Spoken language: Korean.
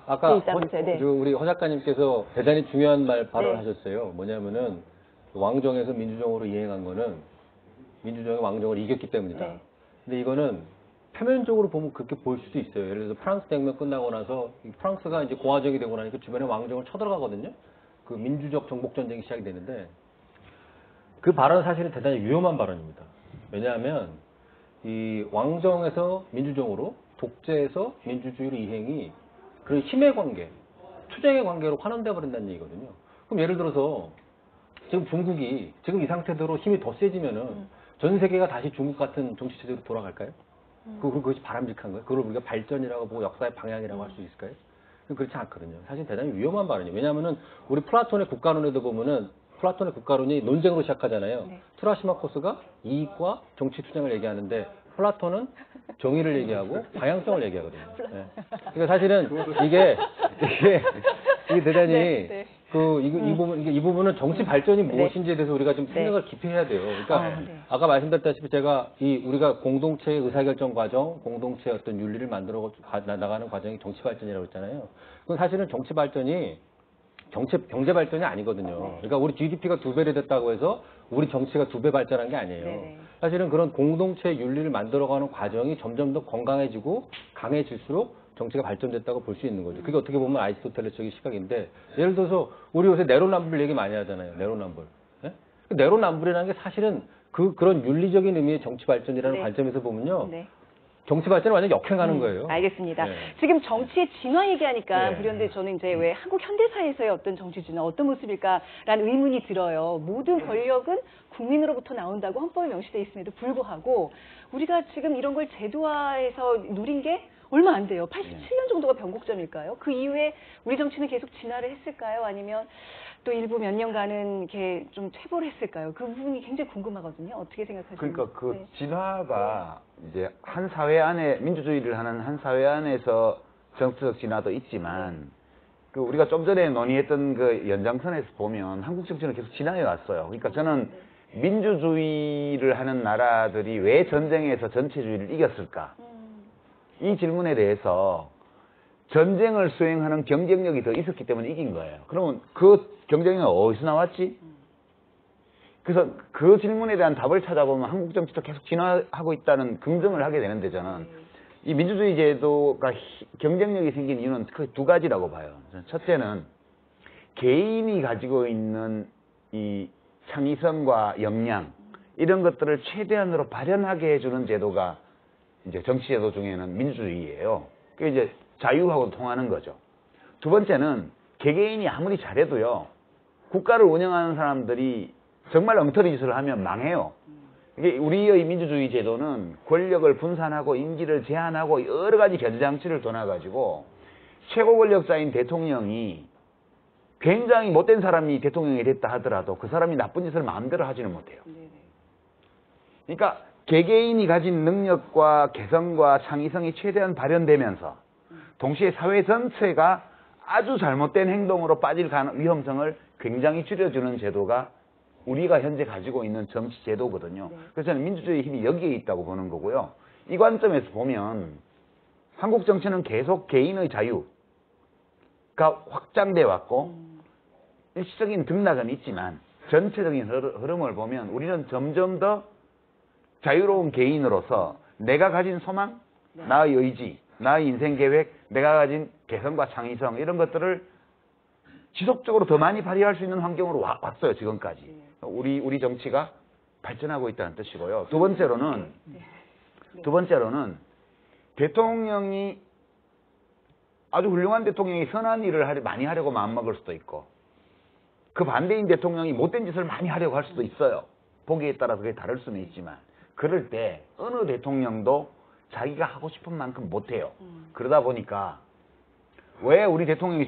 아까 있다면서요. 네. 우리 허 작가님께서 대단히 중요한 말 네. 발언하셨어요. 뭐냐면은 왕정에서 민주정으로 이행한 거는 민주정이 왕정을 이겼기 때문이다. 네. 근데 이거는 표면적으로 보면 그렇게 보일 수도 있어요. 예를 들어서 프랑스 대혁명 끝나고 나서 프랑스가 이제 공화정이 되고 나니까 주변에 왕정을 쳐들어가거든요. 그 민주적 정복 전쟁이 시작이 되는데 그 발언은 사실은 대단히 위험한 발언입니다. 왜냐하면 이 왕정에서 민주정으로 독재에서 민주주의로 이행이 그런 힘의 관계, 투쟁의 관계로 환원돼 버린다는 얘기거든요. 그럼 예를 들어서 지금 중국이 지금 이 상태대로 힘이 더 세지면은 전 세계가 다시 중국 같은 정치 체제로 돌아갈까요? 그것이 바람직한 거예요? 그걸 우리가 발전이라고 보고 역사의 방향이라고 할 수 있을까요? 그렇지 않거든요. 사실 대단히 위험한 발언이에요. 왜냐하면은 우리 플라톤의 국가론에도 보면은 플라톤의 국가론이 논쟁으로 시작하잖아요. 네. 트라시마코스가 이익과 정치 투쟁을 얘기하는데 플라톤은 정의를 얘기하고 방향성을 얘기하거든요. 네. 그러니까 사실은 이게 대단히 네, 네. 이 부분은 정치 발전이 무엇인지에 대해서 우리가 좀 생각을 깊이 해야 돼요. 그러니까 네. 아까 말씀드렸다시피 제가 우리가 공동체의 의사결정 과정, 공동체의 어떤 윤리를 만들어 나가는 과정이 정치 발전이라고 했잖아요. 그건 사실은 정치 발전이 경제 발전이 아니거든요. 그러니까 우리 GDP가 2배를 됐다고 해서 우리 정치가 2배 발전한 게 아니에요. 네네. 사실은 그런 공동체 윤리를 만들어가는 과정이 점점 더 건강해지고 강해질수록 정치가 발전됐다고 볼 수 있는 거죠. 그게 어떻게 보면 아리스토텔레스적인 시각인데 예를 들어서 우리 요새 내로남불 얘기 많이 하잖아요. 내로남불. 예? 그 내로남불이라는 게 사실은 그런 윤리적인 의미의 정치 발전이라는 네. 관점에서 보면요. 네. 정치 발전을 완전 역행하는 거예요. 알겠습니다. 네. 지금 정치의 진화 얘기하니까 네. 불현대 저는 이제 왜 한국 현대사에서의 어떤 정치 진화 어떤 모습일까라는 의문이 들어요. 모든 권력은 국민으로부터 나온다고 헌법에 명시되어 있음에도 불구하고 우리가 지금 이런 걸 제도화해서 누린 게 얼마 안 돼요. 87년 정도가 변곡점일까요? 그 이후에 우리 정치는 계속 진화를 했을까요? 아니면 또 일부 몇 년간은 이렇게 좀 퇴보를 했을까요? 그 부분이 굉장히 궁금하거든요. 어떻게 생각하시나요? 그러니까 그 진화가 이제 한 사회 안에 민주주의를 하는 한 사회 안에서 정치적 진화도 있지만 그 우리가 좀 전에 논의했던 그 연장선에서 보면 한국 정치는 계속 진화해 왔어요. 그러니까 저는 민주주의를 하는 나라들이 왜 전쟁에서 전체주의를 이겼을까? 이 질문에 대해서 전쟁을 수행하는 경쟁력이 더 있었기 때문에 이긴 거예요. 그러면 그 경쟁력은 어디서 나왔지? 그래서 그 질문에 대한 답을 찾아보면 한국 정치도 계속 진화하고 있다는 긍정을 하게 되는데 저는 이 민주주의 제도가 경쟁력이 생긴 이유는 크게 두 가지라고 봐요. 첫째는 개인이 가지고 있는 이 창의성과 역량 이런 것들을 최대한으로 발현하게 해주는 제도가 이제 정치 제도 중에는 민주주의예요. 그게 이제 자유하고 통하는 거죠. 두 번째는 개개인이 아무리 잘해도요. 국가를 운영하는 사람들이 정말 엉터리 짓을 하면 망해요. 이게 우리의 민주주의 제도는 권력을 분산하고 임기를 제한하고 여러 가지 견제장치를 둬놔가지고 최고 권력자인 대통령이 굉장히 못된 사람이 대통령이 됐다 하더라도 그 사람이 나쁜 짓을 마음대로 하지는 못해요. 그러니까 개개인이 가진 능력과 개성과 창의성이 최대한 발현되면서 동시에 사회 전체가 아주 잘못된 행동으로 빠질 위험성을 굉장히 줄여주는 제도가 우리가 현재 가지고 있는 정치 제도거든요. 그래서 저는 민주주의의 힘이 여기에 있다고 보는 거고요. 이 관점에서 보면 한국 정치는 계속 개인의 자유가 확장돼 왔고 일시적인 등락은 있지만 전체적인 흐름을 보면 우리는 점점 더 자유로운 개인으로서 내가 가진 소망, 나의 의지, 나의 인생 계획, 내가 가진 개성과 창의성 이런 것들을 지속적으로 더 많이 발휘할 수 있는 환경으로 왔어요. 지금까지. 우리 정치가 발전하고 있다는 뜻이고요. 두 번째로는 대통령이 아주 훌륭한 대통령이 선한 일을 많이 하려고 마음먹을 수도 있고 그 반대인 대통령이 못된 짓을 많이 하려고 할 수도 있어요. 보기에 따라서 그게 다를 수는 있지만 그럴 때 어느 대통령도 자기가 하고 싶은 만큼 못해요. 그러다 보니까 왜 우리 대통령이